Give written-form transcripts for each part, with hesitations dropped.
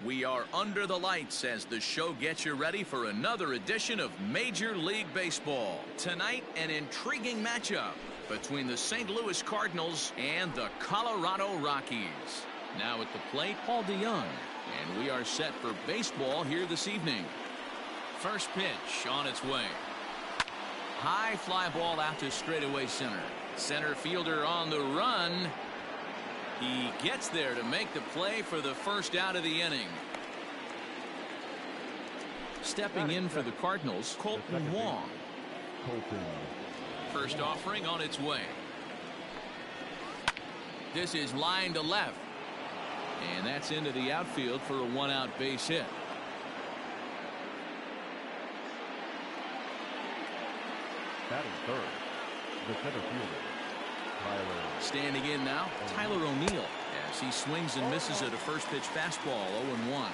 We are under the lights as the show gets you ready for another edition of Major League Baseball. Tonight, an intriguing matchup between the St. Louis Cardinals and the Colorado Rockies. Now at the plate, Paul DeYoung, and we are set for baseball here this evening. First pitch on its way. High fly ball out to straightaway center. Center fielder on the run. He gets there to make the play for the first out of the inning. Stepping in for the Cardinals, Colton Wong. First offering on its way. This is line to left. And that's into the outfield for a one-out base hit. Batting third, the center fielder, Tyler. Standing in now, Tyler O'Neill, as he swings and misses at a first pitch fastball, 0-1.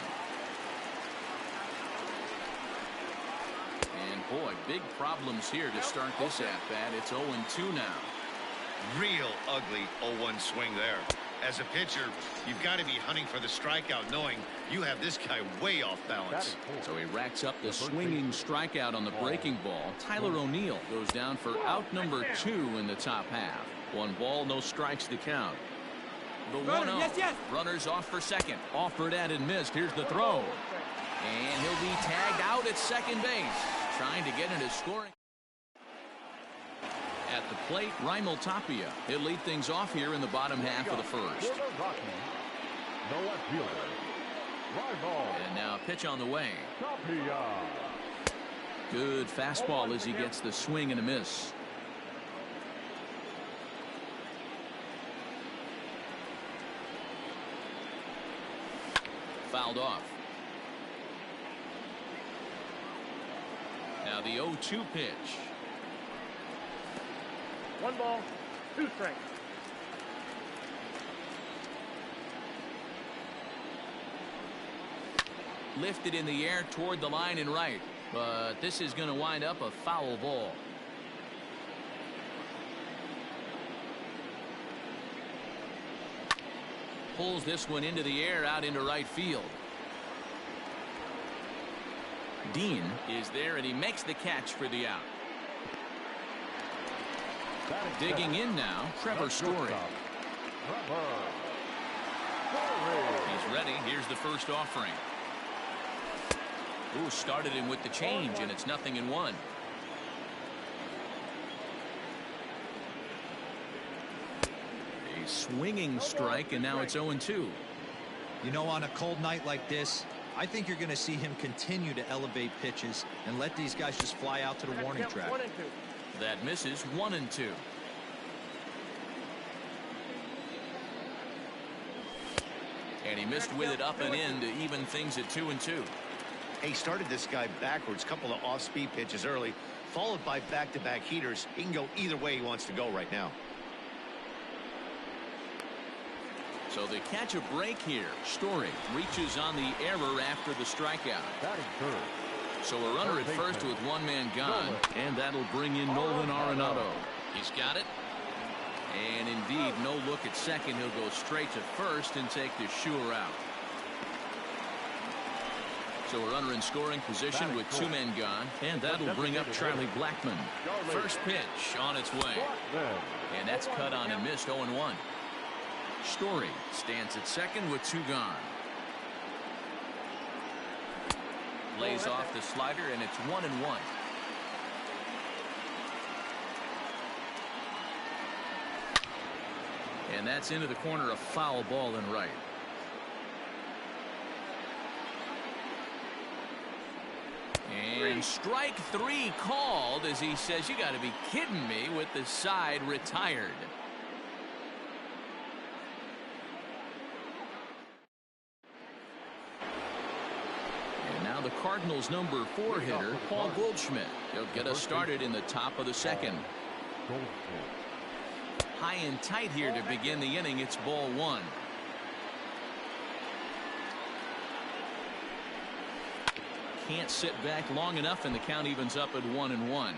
And boy, big problems here to start this at-bat. It's 0-2 now. Real ugly 0-1 swing there. As a pitcher, you've got to be hunting for the strikeout, knowing you have this guy way off balance. So he racks up the swinging strikeout on the breaking ball. Tyler O'Neill goes down for out number 2 in the top half. 1 ball, no strikes to count. The 1-0. Yes. Runners off for second. Offered at and missed. Here's the throw. And he'll be tagged out at second base. Trying to get into scoring. At the plate, Raimel Tapia. He'll lead things off here in the bottom half of the first. And now a pitch on the way. Good fastball as he gets the swing and a miss. Fouled off. Now the 0-2 pitch. 1 ball, 2 strikes. Lifted in the air toward the line and right, but this is going to wind up a foul ball. Pulls this one into the air out into right field. Dean is there and he makes the catch for the out. Digging in now, Trevor Story. He's ready. Here's the first offering. Ooh, started him with the change, and it's 0-1. A swinging strike, and now it's 0-2. You know, on a cold night like this, I think you're going to see him continue to elevate pitches and let these guys just fly out to the warning track. That misses. 1-2. And he missed with it up and in to even things at 2-2. He started this guy backwards, couple of off-speed pitches early, followed by back-to-back heaters. He can go either way he wants to go right now. So they catch a break here. Story reaches on the error after the strikeout. So a runner at first with 1 man gone, and that'll bring in Nolan Arenado. He's got it. And indeed, no look at second. He'll go straight to first and take the sure out. So a runner in scoring position with 2 men gone, and that'll bring up Charlie Blackmon. First pitch on its way. And that's cut on and missed. 0-1. Story stands at second with 2 gone. Lays off the slider, and it's 1-1. And that's into the corner, a foul ball and right. And strike 3 called as he says, you got to be kidding me, with the side retired. And now the Cardinals' number 4 hitter, Paul Goldschmidt. He'll get us started in the top of the second. High and tight here to begin the inning. It's ball 1. Can't sit back long enough, and the count evens up at 1-1.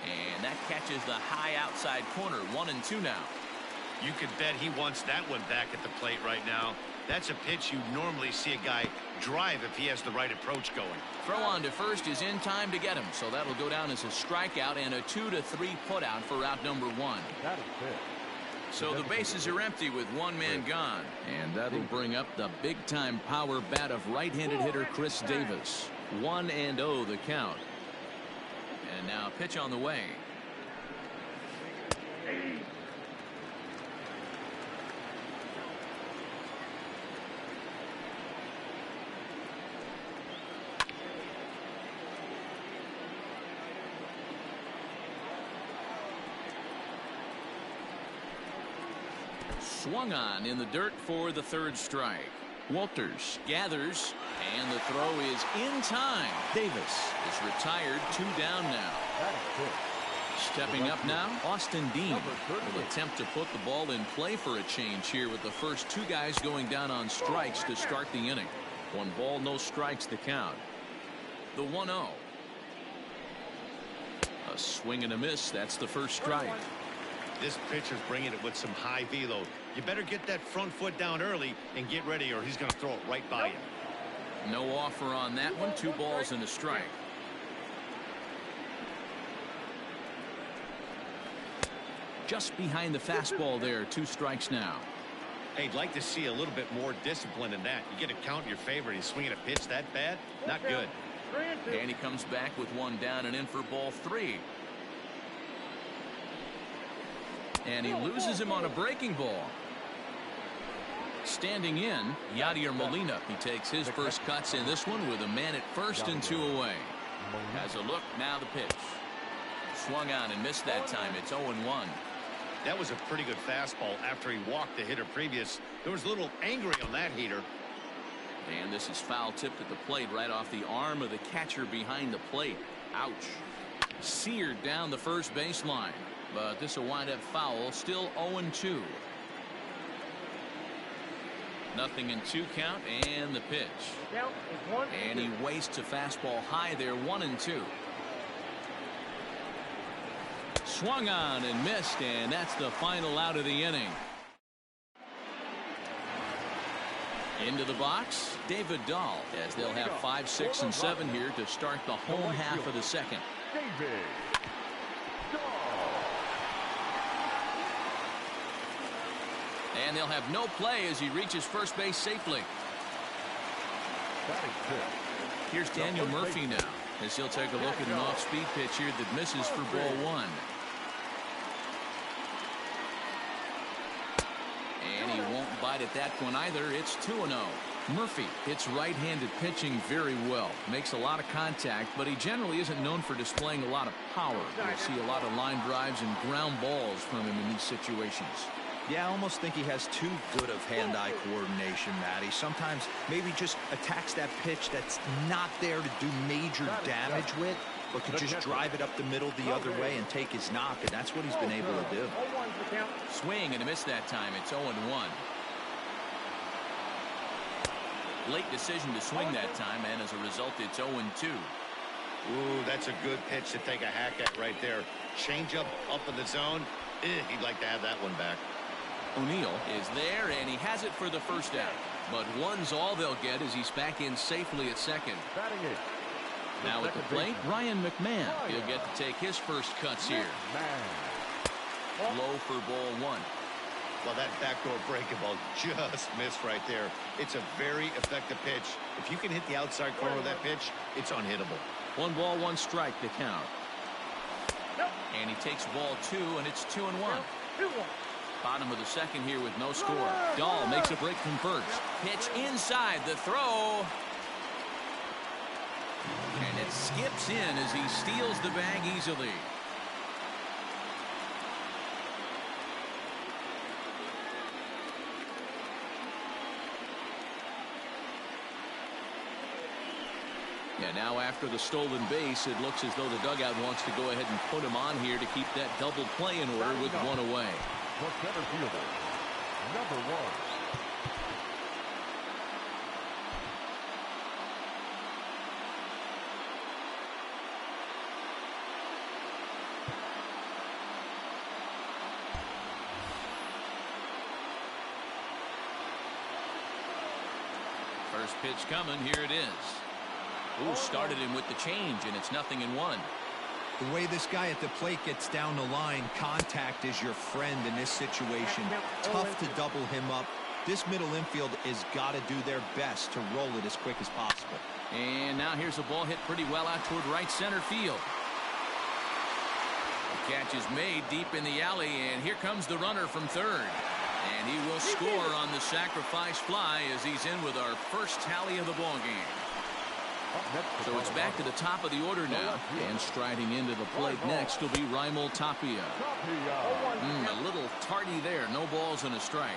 And that catches the high outside corner. 1-2 now. You could bet he wants that one back at the plate right now. That's a pitch you normally see a guy drive if he has the right approach going. Throw on to first is in time to get him, so that'll go down as a strikeout and a 2-3 putout for out number 1. That is it. So the bases are empty with one man gone, and that'll bring up the big-time power bat of right-handed hitter Chris Davis. 1-0 the count. And now pitch on the way. Swung on in the dirt for the 3rd strike. Walters gathers, and the throw is in time. Davis is retired, 2 down now. That is it. Stepping up now, Austin Dean will attempt to put the ball in play for a change here with the first 2 guys going down on strikes to start the inning. 1 ball, no strikes to count. The 1-0. A swing and a miss. That's the first strike. This pitcher's bringing it with some high velo. You better get that front foot down early and get ready, or he's going to throw it right by you. No offer on that one. 2 balls and a strike. Just behind the fastball there. 2 strikes now. Hey, I'd like to see a little bit more discipline in that. You get a count in your favor. He's swinging a pitch that bad. Not good. And he comes back with 1 down and in for ball 3. And he loses him on a breaking ball. Standing in, Yadier Molina. He takes his first cuts in this one with a man at first and 2 away. Has a look, now the pitch. Swung on and missed that time. It's 0-1. That was a pretty good fastball after he walked the hitter previous. There was a little angry on that heater. And this is foul tipped at the plate right off the arm of the catcher behind the plate. Ouch. Seared down the first baseline. But this will wind up foul. Still 0-2. Nothing in 2 count, and the pitch. And he wastes a fastball high there. 1-2. Swung on and missed, and that's the final out of the inning. Into the box, David Dahl, as they'll have 5, 6, and 7 here to start the home half of the second. David. And they'll have no play as he reaches first base safely. That is it. Here's Daniel Murphy now, as he'll take a look at an off-speed pitch here that misses for ball 1. And he won't bite at that one either. It's 2-0. Murphy hits right-handed pitching very well. Makes a lot of contact, but he generally isn't known for displaying a lot of power. You'll see a lot of line drives and ground balls from him in these situations. Yeah, I almost think he has too good of hand-eye coordination, Matty. Sometimes maybe just attacks that pitch that's not there to do major damage with, but could just drive it up the middle the other way and take his knock, and that's what he's been able to do. Swing and a miss that time. It's 0-1. Late decision to swing that time, and as a result, it's 0-2. Ooh, that's a good pitch to take a hack at right there. Change up in the zone. He'd like to have that one back. O'Neill is there, and he has it for the first out. But 1's all they'll get as he's back in safely at second. Batting it. Now at the plate, Ryan McMahon. He'll get to take his first cuts here. Low for ball 1. Well, that backdoor breaking ball just missed right there. It's a very effective pitch. If you can hit the outside corner of that pitch, it's unhittable. 1 ball, 1 strike to count. And he takes ball 2, and it's 2-1. Bottom of the second here with no score. Dahl makes a break from first. Pitch inside the throw. And it skips in as he steals the bag easily. Yeah, now after the stolen base, it looks as though the dugout wants to go ahead and put him on here to keep that double play in order with 1 away. The center fielder, number 1. First pitch coming. Here it is. Ooh, started him with the change, and it's 0-1. The way this guy at the plate gets down the line, contact is your friend in this situation. Tough to double him up. This middle infield has got to do their best to roll it as quick as possible. And now here's a ball hit pretty well out toward right center field. The catch is made deep in the alley, and here comes the runner from third. And he will score on the sacrifice fly as he's in with our first tally of the ball game. So it's back to the top of the order now. And striding into the plate next will be Raimel Tapia. A little tardy there. No balls and a strike.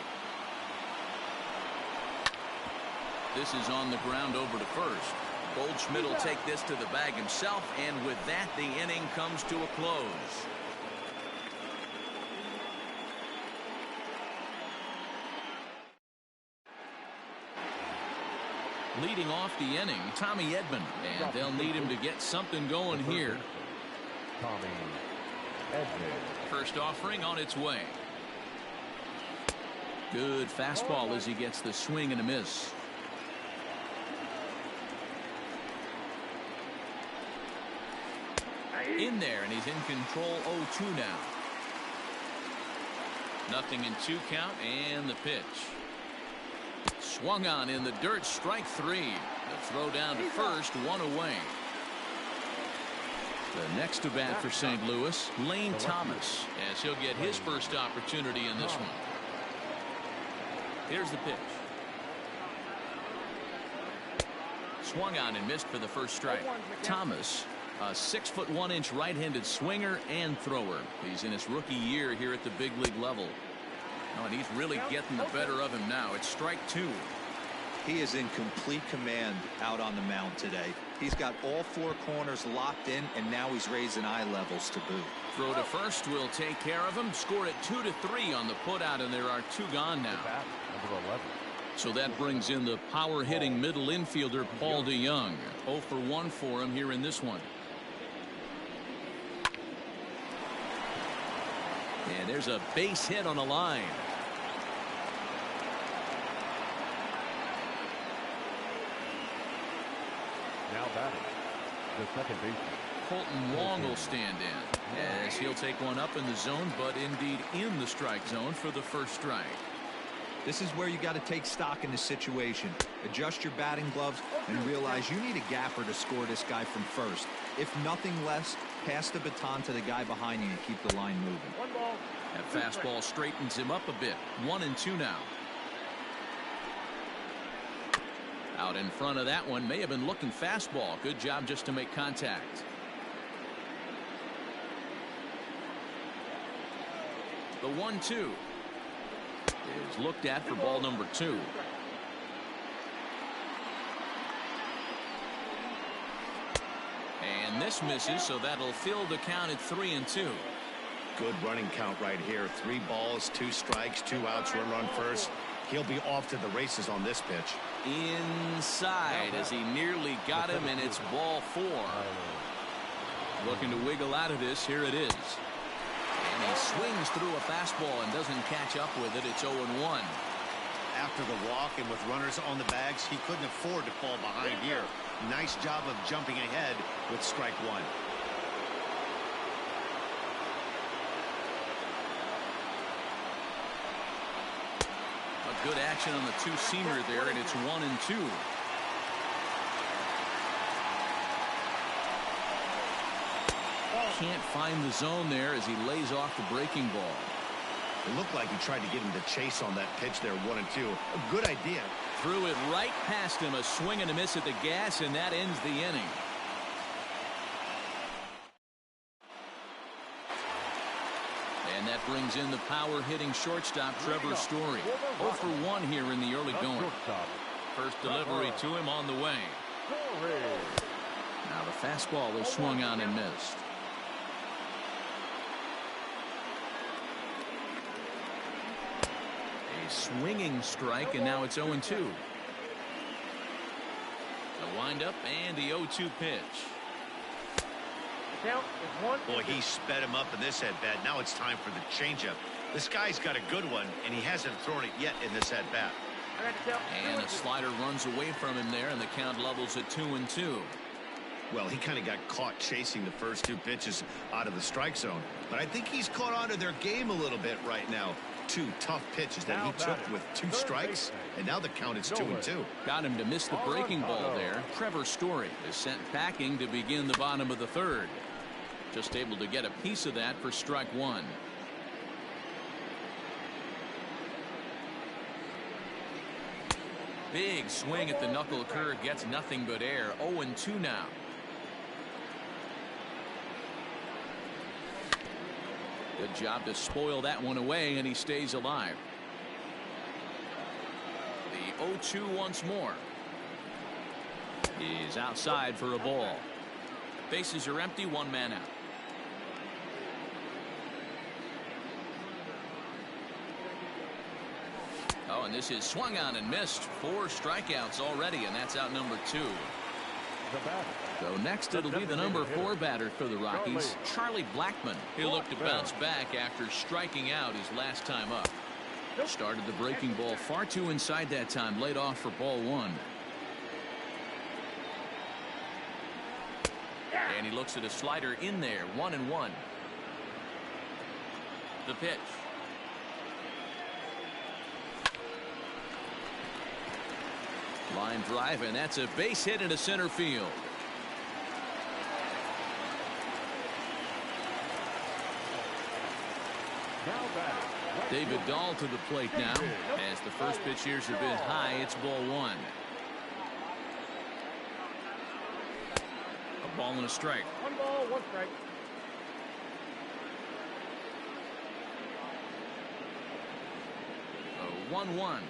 This is on the ground over to first. Goldschmidt will take this to the bag himself, and with that, the inning comes to a close. Leading off the inning, Tommy Edman, and they'll need him to get something going here. Tommy Edman. First offering on its way. Good fastball as he gets the swing and a miss. In there, and he's in control. 0-2 now. 0-2 count, and the pitch. Swung on in the dirt, strike 3. The throw down to first, 1 away. The next to bat for St. Louis, Lane Thomas, as he'll get his first opportunity in this one. Here's the pitch. Swung on and missed for the first strike. Thomas, a 6'1" right-handed swinger and thrower. He's in his rookie year here at the big league level. Oh, and he's really getting the better of him now. It's strike 2. He is in complete command out on the mound today. He's got all 4 corners locked in, and now he's raising eye levels to boot. Throw to first will take care of him. Score it 2-3 on the putout, and there are 2 gone now. Number 11. So that brings in the power-hitting middle infielder Paul DeJong. 0 for 1 for him here in this one. And there's a base hit on the line. Now batting, the second baseman. Colton Wong will stand in as he'll take one up in the zone, but indeed in the strike zone for the first strike. This is where you got to take stock in the situation. Adjust your batting gloves and realize you need a gapper to score this guy from first. If nothing less, pass the baton to the guy behind you and keep the line moving. That fastball straightens him up a bit. 1-2 now. Out in front of that one, may have been looking fastball. Good job just to make contact. The 1-2 is looked at for ball number 2. And this misses, so that'll fill the count at 3-2. Good running count right here. 3 balls, 2 strikes, 2 outs, runner on first. He'll be off to the races on this pitch. Inside as he nearly got him, and it's ball 4. Looking to wiggle out of this. Here it is. And he swings through a fastball and doesn't catch up with it. It's 0-1. After the walk and with runners on the bags, he couldn't afford to fall behind here. Nice job of jumping ahead with strike 1. Good action on the 2-seamer there, and it's 1-2. Can't find the zone there as he lays off the breaking ball. It looked like he tried to get him to chase on that pitch there, 1-2. A good idea. Threw it right past him, a swing and a miss at the gas, and that ends the inning. And that brings in the power-hitting shortstop, Trevor Story. 0 for 1 here in the early going. First delivery to him on the way. Now the fastball is swung on and missed. A swinging strike, and now it's 0-2. The windup and the 0-2 pitch. Boy, he sped him up in this at-bat. Now it's time for the changeup. This guy's got a good one, and he hasn't thrown it yet in this at-bat. I got to tell. And a slider runs away from him there, and the count levels at 2-2. Well, he kind of got caught chasing the first two pitches out of the strike zone. But I think he's caught on to their game a little bit right now. Two tough pitches that he took with two strikes, and now the count is 2-2. Got him to miss the breaking ball there. Trevor Story is sent packing to begin the bottom of the third. Just able to get a piece of that for strike one. Big swing at the knuckle curve, gets nothing but air. 0-2 now. Good job to spoil that one away, and he stays alive. The 0-2 once more. He's outside for a ball. Bases are empty, one man out. Oh, and this is swung on and missed. 4 strikeouts already, and that's out number 2. So next it'll be the number 4 batter for the Rockies, Charlie Blackmon. He'll look to bounce back after striking out his last time up. Started the breaking ball far too inside that time, laid off for ball 1. And he looks at a slider in there, 1-1. The pitch. Line drive, and that's a base hit into center field. David Dahl to the plate now. As the first pitch here's a bit high, it's ball 1. A ball and a strike. 1 ball, 1 strike. A 1-1.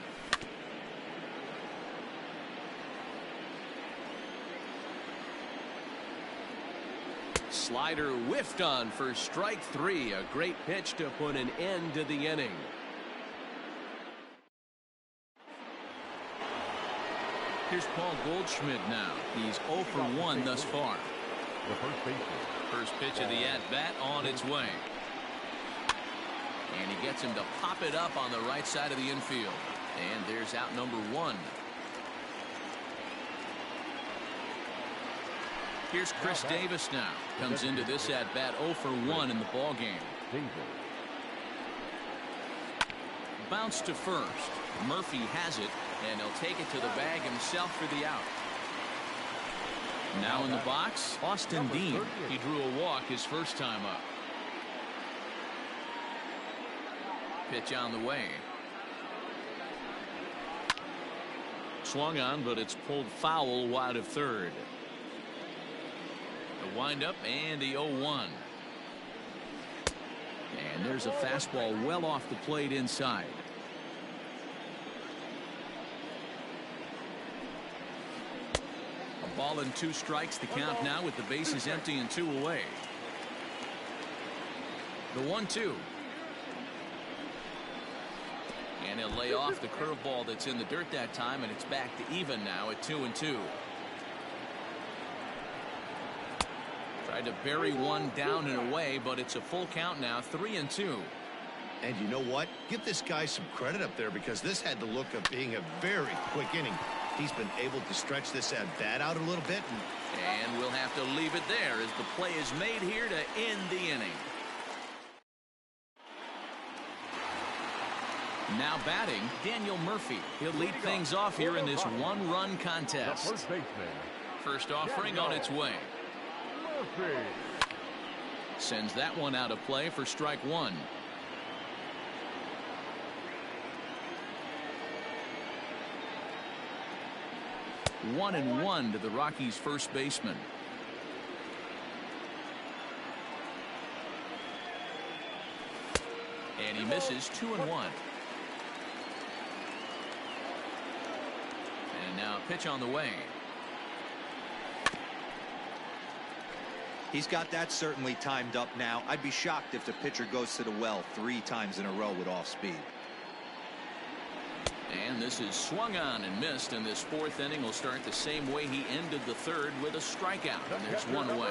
Slider whiffed on for strike 3. A great pitch to put an end to the inning. Here's Paul Goldschmidt now. He's 0 for 1 thus far. The first baseman. First pitch of the at-bat on its way. And he gets him to pop it up on the right side of the infield. And there's out number 1. Here's Chris Davis now. Comes into this at-bat 0 for 1 in the ball game. Bounce to first. Murphy has it, and he'll take it to the bag himself for the out. Now in the box, Austin Dean. He drew a walk his first time up. Pitch on the way. Swung on, but it's pulled foul wide of third. The windup and the 0-1. And there's a fastball well off the plate inside. A ball and 2 strikes the count now with the bases empty and 2 away. The 1-2. And he'll lay off the curveball that's in the dirt that time, and it's back to even now at 2-2. Tried to bury one down and away, but it's a full count now, 3-2. And you know what? Give this guy some credit up there, because this had the look of being a very quick inning. He's been able to stretch this at-bat out a little bit. And we'll have to leave it there as the play is made here to end the inning. Now batting, Daniel Murphy. He'll lead things off here in this 1-run contest. First baseman. First offering on its way. Sends that one out of play for strike 1. One and 1 to the Rockies' first baseman. And he misses 2-1. And now a pitch on the way. He's got that certainly timed up now. I'd be shocked if the pitcher goes to the well 3 times in a row with off speed. And this is swung on and missed, and this 4th inning will start the same way he ended the 3rd with a strikeout. And there's 1 away.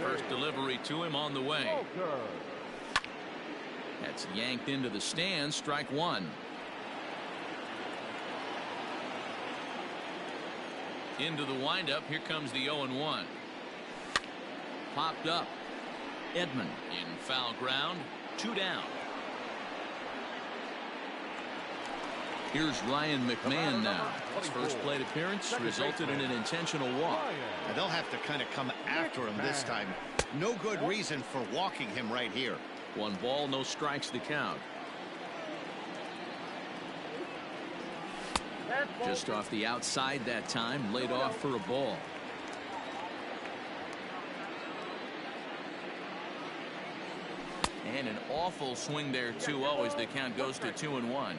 First delivery to him on the way. That's yanked into the stands, strike 1. Into the windup. Here comes the 0-1. Popped up. Edman in foul ground. 2 down. Here's Ryan McMahon now. His first plate appearance resulted in an intentional walk. And they'll have to kind of come after him this time. No good reason for walking him right here. 1 ball, no strikes the count. Just off the outside that time, laid off for a ball. And an awful swing there, 2-0, as the count goes to 2-1.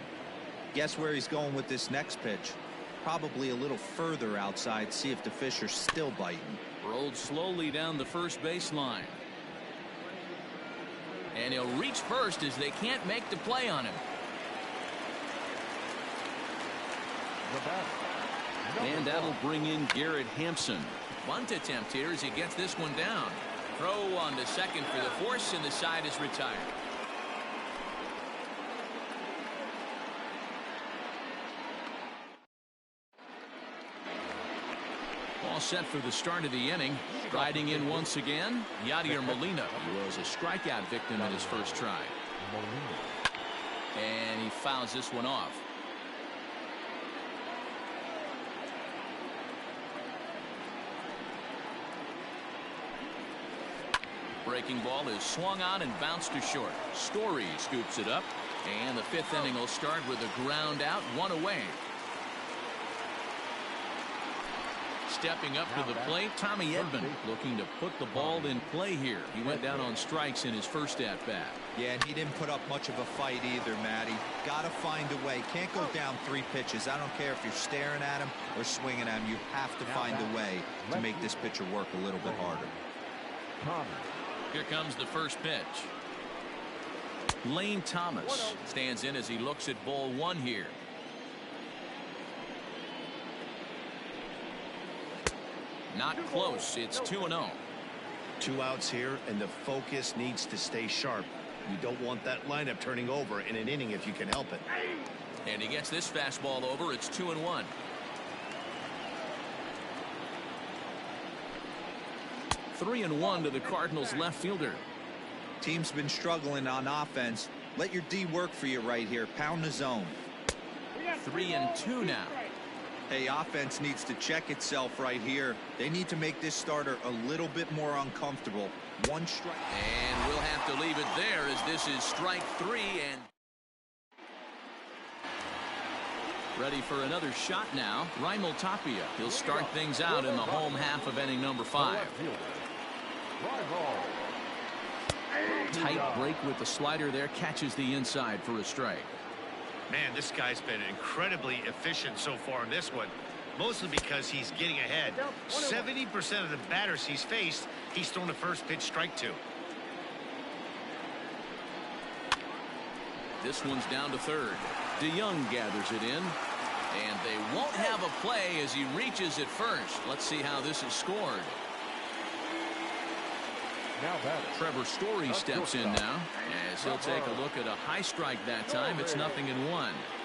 Guess where he's going with this next pitch? Probably a little further outside. See if the fish are still biting. Rolled slowly down the first baseline. And he'll reach first as they can't make the play on him. And that'll bring in Garrett Hampson. Bunt attempt here as he gets this one down. Throw on to second for the force, and the side is retired. All set for the start of the inning. Riding in once again, Yadier Molina. He was a strikeout victim in his first try. And he fouls this one off. Breaking ball is swung on and bounced to short. Story scoops it up, and the 5th inning will start with a ground out, 1 away. Stepping up to the plate, Tommy Edman looking to put the ball in play here. He went down on strikes in his first at-bat. Yeah, and he didn't put up much of a fight either, Matty. Got to find a way. Can't go down 3 pitches. I don't care if you're staring at him or swinging at him. You have to find a way to make this pitcher work a little bit harder. Here comes the first pitch. Lane Thomas stands in as he looks at ball 1 here. Not close. It's 2-0. 2 outs here, and the focus needs to stay sharp. You don't want that lineup turning over in an inning if you can help it. And he gets this fastball over. It's 2-1. Three and 1 to the Cardinals left fielder. Team's been struggling on offense. Let your D work for you right here. Pound the zone. 3-2 now. Hey, offense needs to check itself right here. They need to make this starter a little bit more uncomfortable. 1 strike. And we'll have to leave it there as this is strike 3. And ready for another shot now. Raimel Tapia. He'll start things out in the home half of inning number 5. Tight break with the slider there. Catches the inside for a strike. Man, this guy's been incredibly efficient so far in this one, mostly because he's getting ahead. 70% of the batters he's faced, he's thrown a first pitch strike to. This one's down to third. DeYoung gathers it in, and they won't have a play as he reaches at first. Let's see how this is scored. Trevor Story steps in now as he'll take a look at a high strike that time. It's 0-1.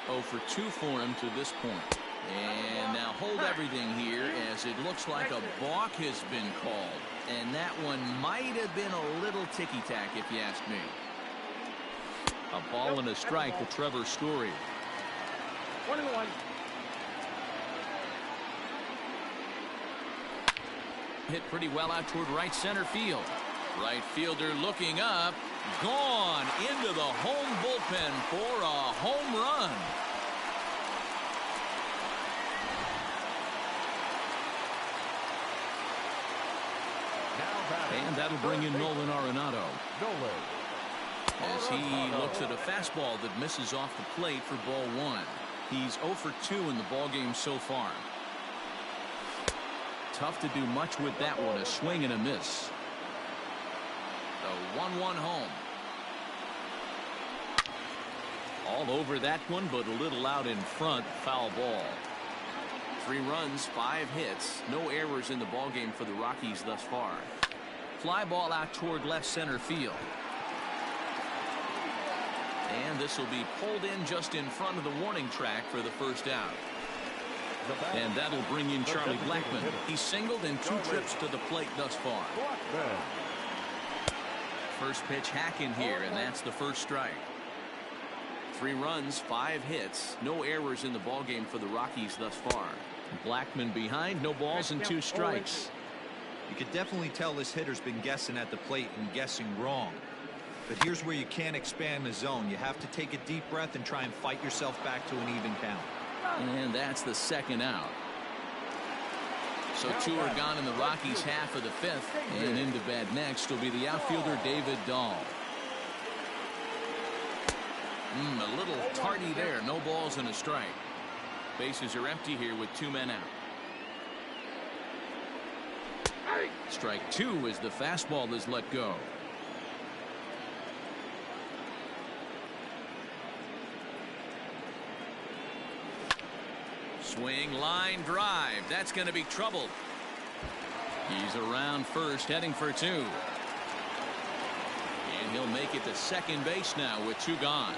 0 for 2 for him to this point. And now hold everything here as it looks like a balk has been called. And that one might have been a little ticky-tack if you ask me. A ball and a strike to Trevor Story. 1-1. Hit pretty well out toward right center field. Right fielder looking up. Gone into the home bullpen for a home run. And that'll bring in Nolan Arenado. As he looks at a fastball that misses off the plate for ball 1. He's 0 for 2 in the ballgame so far. Tough to do much with that one. A swing and a miss. The 1-1 home. All over that one, but a little out in front. Foul ball. 3 runs, 5 hits. No errors in the ballgame for the Rockies thus far. Fly ball out toward left center field. And this will be pulled in just in front of the warning track for the first out. And that'll bring in Charlie Blackmon. He's singled in 2 trips to the plate thus far. First pitch hacking here, and that's the first strike. 3 runs, 5 hits, no errors in the ballgame for the Rockies thus far. Blackmon behind, no balls and 2 strikes. You could definitely tell this hitter's been guessing at the plate and guessing wrong. But here's where you can't expand the zone. You have to take a deep breath and try and fight yourself back to an even count. And that's the second out. So 2 are gone in the Rockies' half of the 5th. And into bat next will be the outfielder David Dahl. A little tardy there. No balls and a strike. Bases are empty here with 2 men out. Strike 2 as the fastball is let go. Swing, line drive. That's going to be trouble. He's around first, heading for 2. And he'll make it to second base now with 2 gone.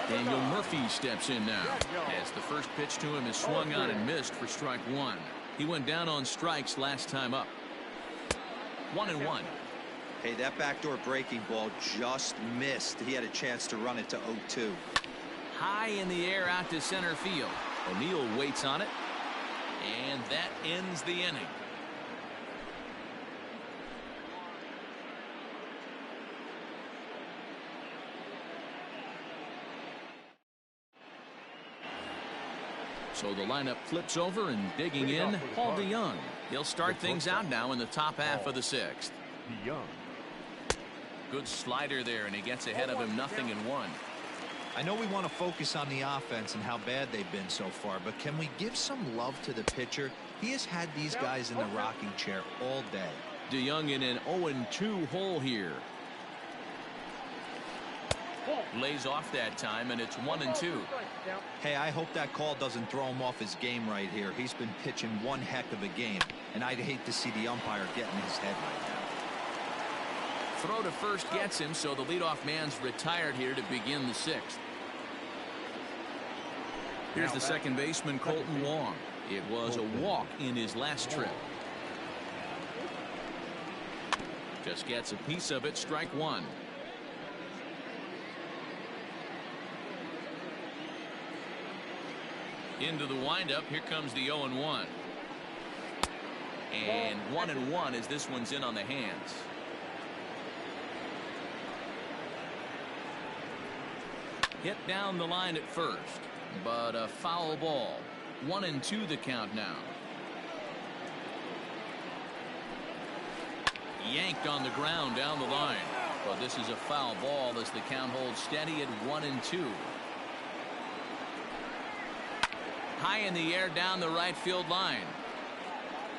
Daniel Murphy steps in now as the first pitch to him is swung on and missed for strike 1. He went down on strikes last time up. 1-1. Hey, that backdoor breaking ball just missed. He had a chance to run it to 0-2. High in the air out to center field. O'Neill waits on it, and that ends the inning. So the lineup flips over, and digging in, Paul DeYoung. He'll start things out now in the top half of the 6th. DeYoung. Good slider there, and he gets ahead of him 0-1. I know we want to focus on the offense and how bad they've been so far, but can we give some love to the pitcher? He has had these guys in the rocking chair all day. DeYoung in an 0-2 hole here. Lays off that time, and it's 1-2. Hey, I hope that call doesn't throw him off his game right here. He's been pitching one heck of a game, and I'd hate to see the umpire get in his head right now. Throw to first gets him, so the leadoff man's retired here to begin the 6th. Here's the second baseman, Colton Wong. It was a walk in his last trip. Just gets a piece of it, strike 1. Into the windup, here comes the 0-1. And 1-1 as this one's in on the hands. Hit down the line at first, but a foul ball. 1-2 the count now. Yanked on the ground down the line. But this is a foul ball as the count holds steady at 1-2. High in the air down the right field line.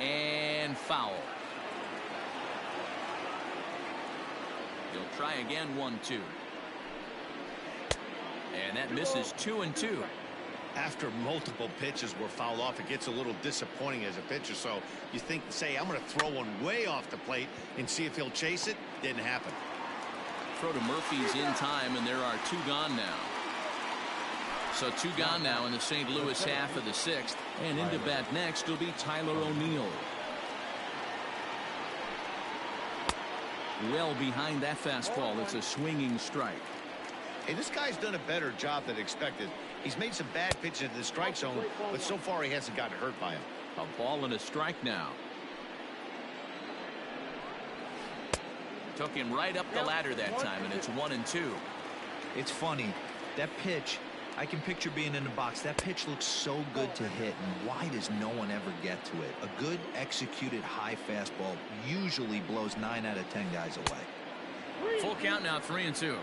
And foul. He'll try again, 1-2. And that misses 2-2. After multiple pitches were fouled off, it gets a little disappointing as a pitcher. So you think, say, I'm going to throw one way off the plate and see if he'll chase it. Didn't happen. Throw to Murphy's in time, and there are 2 gone now. So 2 gone now in the St. Louis half of the 6th. And into bat next will be Tyler O'Neill. Well behind that fastball. It's a swinging strike. Hey, this guy's done a better job than expected. He's made some bad pitches in the strike zone, but so far he hasn't gotten hurt by him. A ball and a strike now. Took him right up the ladder that time, and it's 1-2. It's funny. That pitch, I can picture being in the box. That pitch looks so good to hit, and why does no one ever get to it? A good executed high fastball usually blows 9 out of 10 guys away. Full count now, 3-2.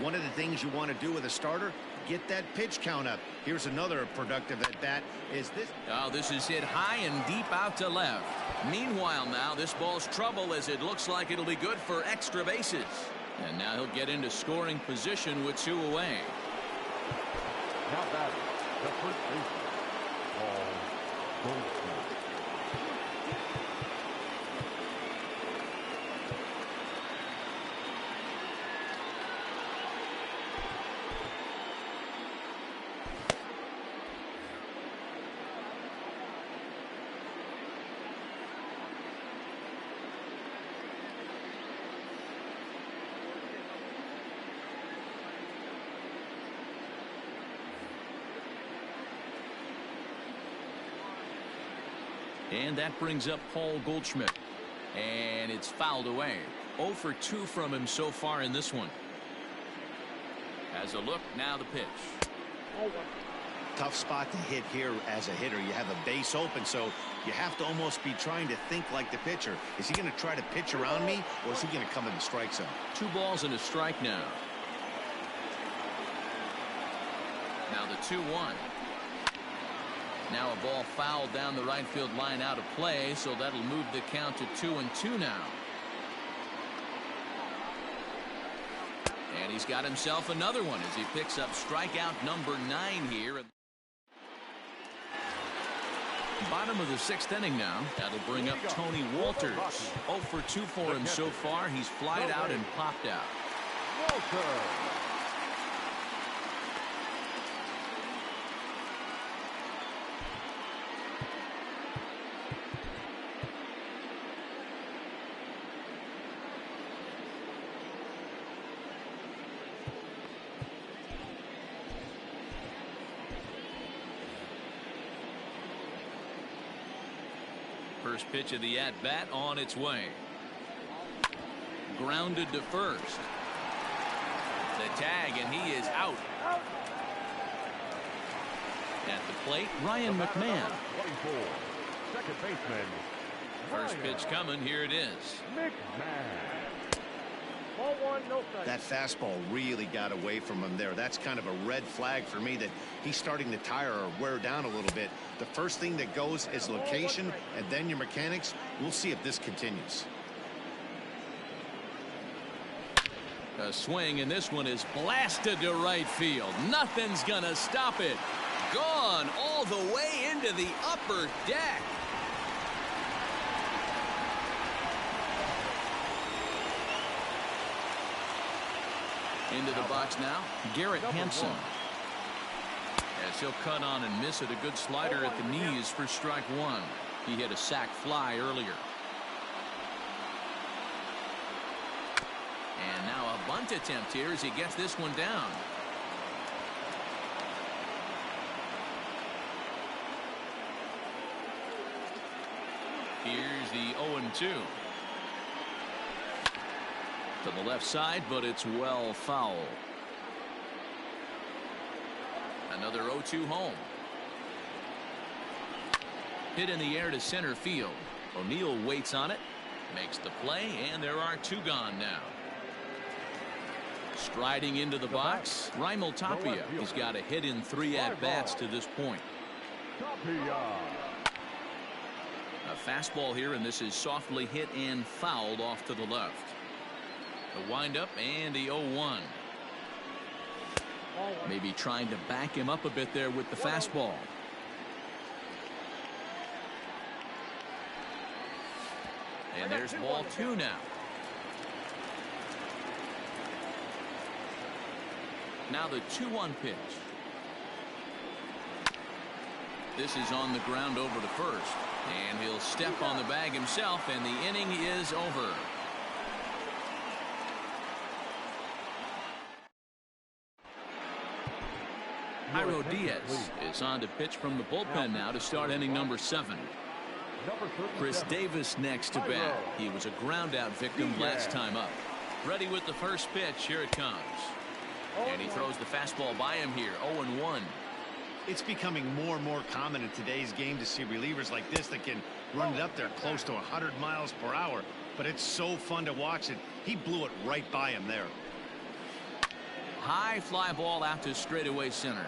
One of the things you want to do with a starter, get that pitch count up. Here's another productive at bat. Is this? Oh, this is hit high and deep out to left. Meanwhile, now this ball's trouble as it looks like it'll be good for extra bases. And now he'll get into scoring position with 2 away. Now batting, the first baseman, Paul Goldschmidt. And that brings up Paul Goldschmidt. And it's fouled away. 0 for 2 from him so far in this one. As a look, now the pitch. Tough spot to hit here as a hitter. You have a base open, so you have to almost be trying to think like the pitcher. Is he going to try to pitch around me, or is he going to come in the strike zone? 2 balls and a strike now. Now the 2-1. Now a ball fouled down the right field line out of play, so that'll move the count to 2-2 now. And he's got himself another one as he picks up strikeout number 9 here. Bottom of the 6th inning now. That'll bring up Tony Walters. 0 for 2 for him so far. He's flied out and popped out. Walters. First pitch of the at-bat on its way. Grounded to first. The tag, and he is out. At the plate, Ryan McMahon. 24. Second baseman. First pitch coming. Here it is. McMahon. Ball 1, no strike. That fastball really got away from him there. That's kind of a red flag for me that he's starting to tire or wear down a little bit. The first thing that goes is location and then your mechanics. We'll see if this continues. A swing, and this one is blasted to right field. Nothing's gonna stop it. Gone all the way into the upper deck. Into the box now, Garrett Hampson. As he'll cut on and miss it, a good slider at the knees for strike 1. He hit a sac fly earlier. And now a bunt attempt here as he gets this one down. Here's the 0-2. To the left side, but it's well foul. Another 0-2 home. Hit in the air to center field. O'Neill waits on it, makes the play, and there are 2 gone now. Striding into the box, Raimel Tapia. He's got a hit in 3 at-bats to this point. A fastball here, and this is softly hit and fouled off to the left. The windup and the 0-1. Maybe trying to back him up a bit there with the fastball. And there's ball 2 now. Now the 2-1 pitch. This is on the ground over to first. And he'll step on the bag himself, and the inning is over. Jairo Diaz is on to pitch from the bullpen now to start inning number 7. Chris Davis next to bat. He was a ground-out victim last time up. Ready with the first pitch. Here it comes. And he throws the fastball by him here. 0-1. It's becoming more and more common in today's game to see relievers like this that can run it up there close to 100 miles per hour. But it's so fun to watch it. He blew it right by him there. High fly ball out to straightaway center.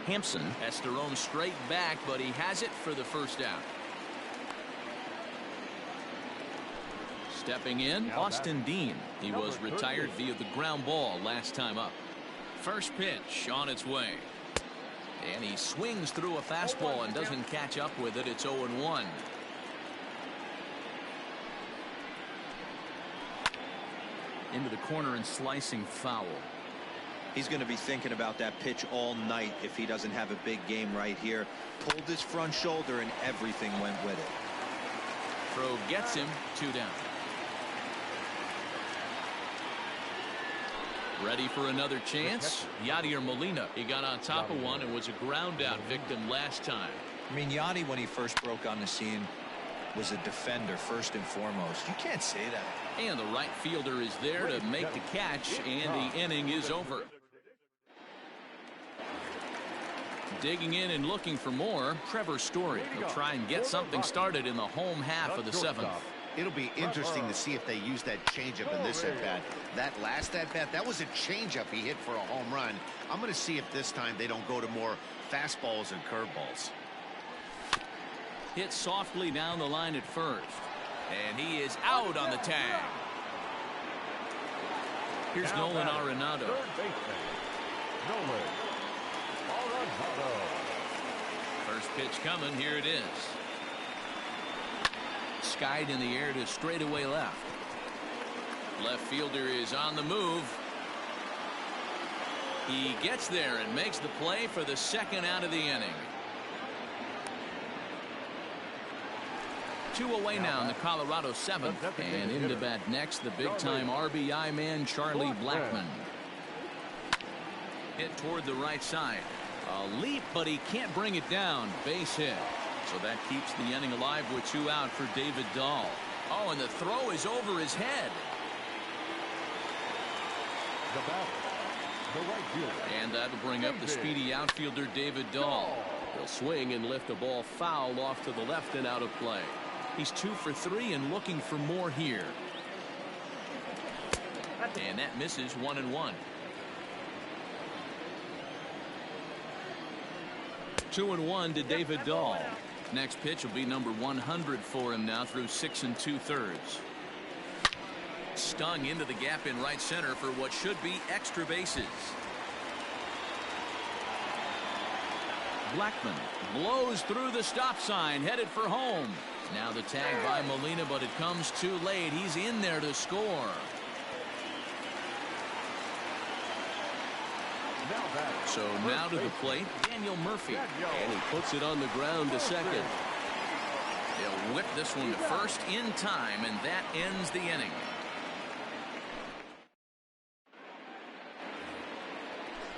Hampson has to roam straight back, but he has it for the first out. Stepping in, Austin Dean. He was retired via the ground ball last time up. First pitch on its way. And he swings through a fastball and doesn't catch up with it. It's 0-1. Into the corner and slicing foul. He's going to be thinking about that pitch all night if he doesn't have a big game right here. Pulled his front shoulder and everything went with it. Throw gets him. 2 down. Ready for another chance? Yadier Molina. He got on top of one and was a ground out victim last time. I mean, Yadi, when he first broke on the scene, was a defender first and foremost. You can't say that. And the right fielder is there to make the catch, and the inning is over. Digging in and looking for more, Trevor Story. He'll try and get something started in the home half of the seventh. It'll be interesting to see if they use that changeup in this at-bat. That last at-bat, that was a changeup he hit for a home run. I'm going to see if this time they don't go to more fastballs and curveballs. Hit softly down the line at first. And he is out on the tag. Here's Nolan Arenado. Third baseman, Nolan Arenado. First pitch coming. Here it is. Skied in the air to straightaway left. Left fielder is on the move. He gets there and makes the play for the second out of the inning. 2 away now in the Colorado seventh. And in to bat next, the big-time RBI man, Charlie Blackmon. Hit toward the right side. A leap, but he can't bring it down. Base hit. So that keeps the inning alive with 2 out for David Dahl. Oh, and the throw is over his head. The batter, the right fielder. And that'll bring up the speedy outfielder David Dahl. He'll swing and lift a ball foul off to the left and out of play. He's 2 for 3 and looking for more here. And that misses 1-1. 2-1 to David Dahl. Next pitch will be number 100 for him now through 6 2/3. Stung into the gap in right center for what should be extra bases. Blackmon blows through the stop sign, headed for home. Now the tag by Molina, but it comes too late. He's in there to score. So now to the plate, Daniel Murphy. And he puts it on the ground to second. They'll whip this one to first in time, and that ends the inning.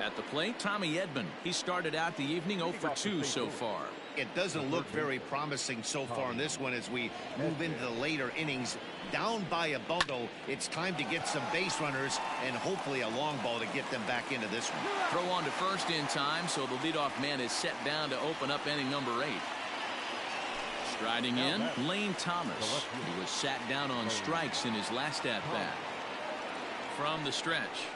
At the plate, Tommy Edman. He started out the evening 0 for 2 so far. It doesn't look very promising so far in this one as we move into the later innings. Down by a bundle, it's time to get some base runners and hopefully a long ball to get them back into this one. Throw on to first in time, so the leadoff man is set down to open up inning number 8. Striding in, Lane Thomas. He was sat down on strikes in his last at-bat. From the stretch.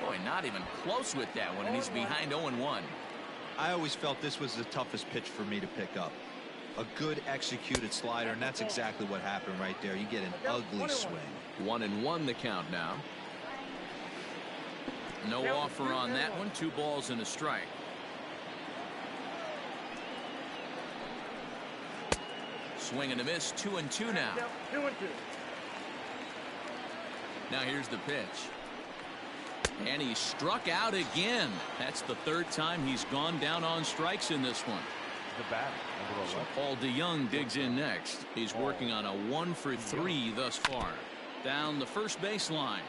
Boy, not even close with that one, and he's behind 0-1. I always felt this was the toughest pitch for me to pick up. A good executed slider, and that's exactly what happened right there. You get an ugly swing. 1-1 the count now. No offer on that one. 2 balls and a strike. Swing and a miss. 2-2 now. 2-2. Now here's the pitch. And he struck out again. That's the 3rd time he's gone down on strikes in this one. The batter, So Paul DeYoung digs in next. He's working on a 1 for 3 thus far. Down the first baseline.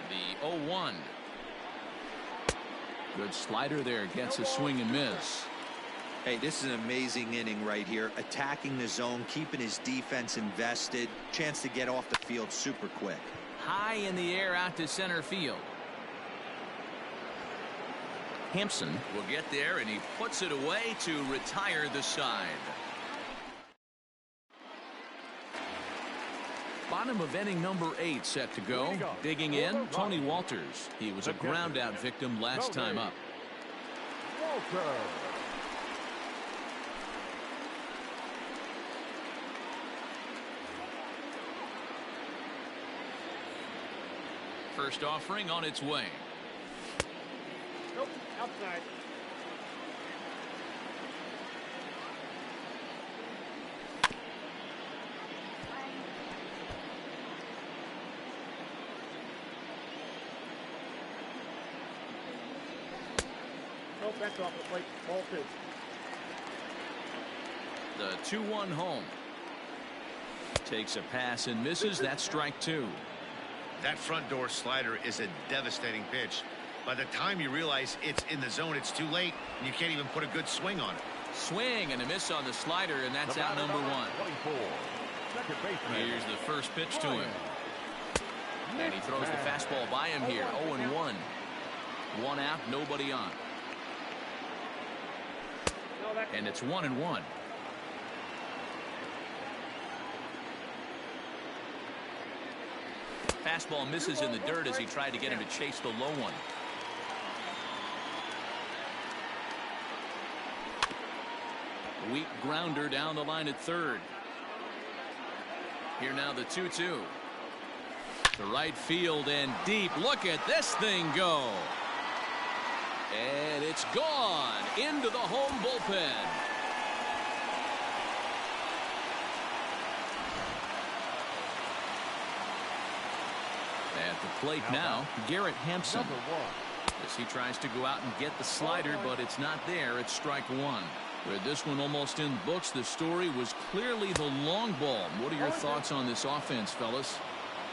The 0-1. Good slider there. Gets a swing and miss. Hey, this is an amazing inning right here. Attacking the zone, keeping his defense invested. Chance to get off the field super quick. High in the air out to center field. Hampson will get there, and he puts it away to retire the side. Bottom of inning number 8 set to go. Digging in, Tony Walters. He was a ground out victim last time up. Walter. First offering on its way. Nope, outside. Nope, that's off the plate. Ball 2. The 2-1 home. Takes a pass and misses. That's strike two. That front door slider is a devastating pitch. By the time you realize it's in the zone, it's too late, and you can't even put a good swing on it. Swing and a miss on the slider, and that's out number one. 24. Second baseman. Here's the first pitch to him. And he throws the fastball by him here. 0-1. One out, nobody on. And it's 1-1. Fastball misses in the dirt as he tried to get him to chase the low one. Weak grounder down the line at third. Here now the 2-2. To right field and deep. Look at this thing go. And it's gone into the home bullpen. At the plate now, Garrett Hampson. As he tries to go out and get the slider, but it's not there. It's strike one. With this one almost in the books, the story was clearly the long ball. What are your thoughts on this offense, fellas?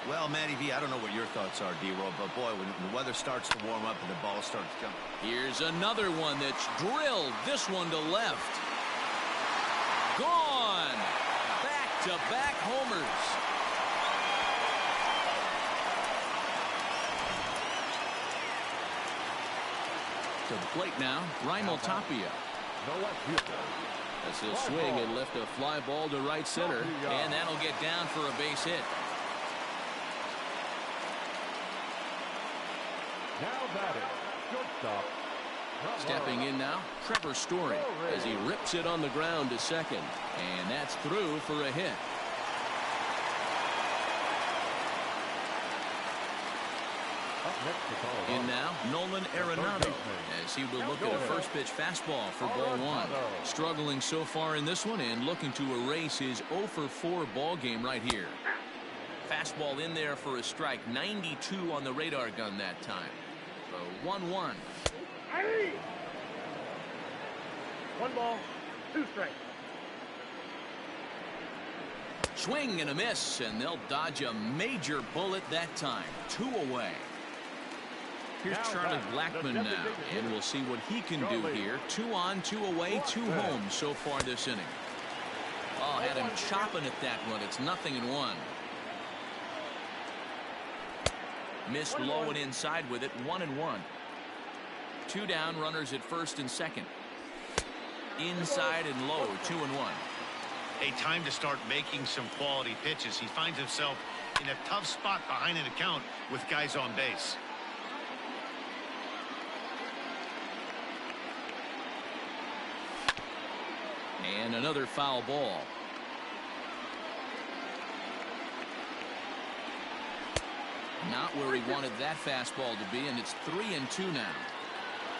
Well, Matty V, I don't know what your thoughts are, D-Roll, but boy, when the weather starts to warm up and the ball starts to come. Here's another one that's drilled. This one to left. Gone. Back-to-back homers. To the plate now, Raimel Tapia. As he'll swing and lift a fly ball to right center, and that'll get down for a base hit. Now batting, shortstop. Stepping in now, Trevor Story as he rips it on the ground to second, and that's through for a hit. In now, Nolan Arenado as he will look at a first pitch fastball for ball one. Struggling so far in this one and looking to erase his 0-for-4 ball game right here. Fastball in there for a strike. 92 on the radar gun that time. So 1-1. One ball, two strikes. Swing and a miss, and they'll dodge a major bullet that time. 2 away. Here's Charlie Blackmon now, and we'll see what he can do here. 2 on, 2 away, 2 home so far this inning. Oh, had him chopping at that one. It's 0-1. Missed low and inside with it. 1-1. 2 down, runners at first and second. Inside and low. 2-1. A time to start making some quality pitches. He finds himself in a tough spot behind an account with guys on base. And another foul ball. Not where he wanted that fastball to be, and it's 3-2 now.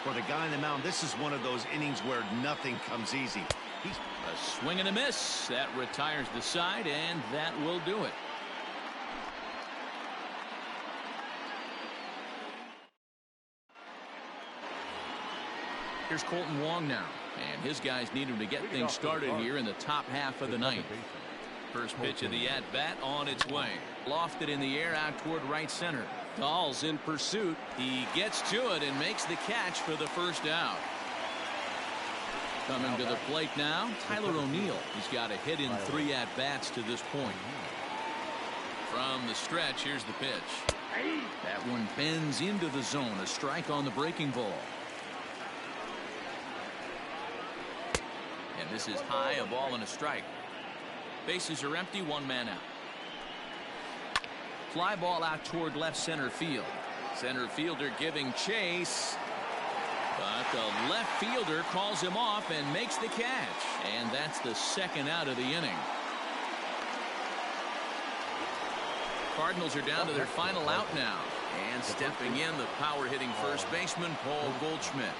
For the guy on the mound, this is one of those innings where nothing comes easy. A swing and a miss. That retires the side, and that will do it. Here's Colton Wong now, and his guys need him to get things started here in the top half of the ninth. First pitch of the at-bat on its way. Lofted in the air out toward right center. Dahl's in pursuit. He gets to it and makes the catch for the first out. Coming to the plate now, Tyler O'Neill. He's got a hit in 3 at-bats to this point. From the stretch, here's the pitch. That one bends into the zone. A strike on the breaking ball. And this is high, a ball and a strike. Bases are empty, 1 man out. Fly ball out toward left center field. Center fielder giving chase. But the left fielder calls him off and makes the catch. And that's the second out of the inning. Cardinals are down to their final out now. And stepping in, the power-hitting first baseman, Paul Goldschmidt.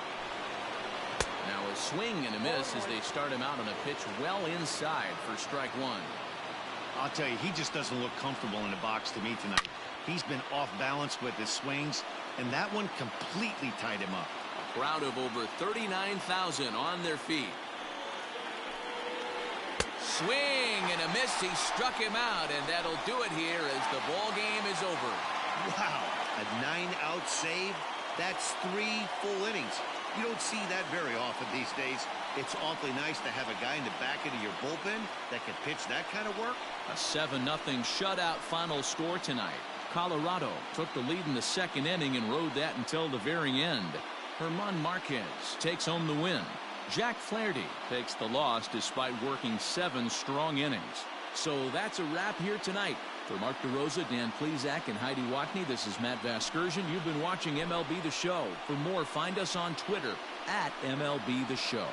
Now a swing and a miss as they start him out on a pitch well inside for strike one. I'll tell you, he just doesn't look comfortable in the box to me tonight. He's been off balance with his swings, and that one completely tied him up. A crowd of over 39,000 on their feet. swing and a miss. He struck him out, and that'll do it here as the ball game is over. Wow, a 9-out save? That's 3 full innings. You don't see that very often these days. It's awfully nice to have a guy in the back end of your bullpen that can pitch that kind of work. A 7-0 shutout final score tonight. Colorado took the lead in the second inning and rode that until the very end. Herman Marquez takes home the win. Jack Flaherty takes the loss despite working 7 strong innings. So that's a wrap here tonight. For Mark DeRosa, Dan Plesac, and Heidi Watney, this is Matt Vasgersian. You've been watching MLB The Show. For more, find us on Twitter @MLB The Show.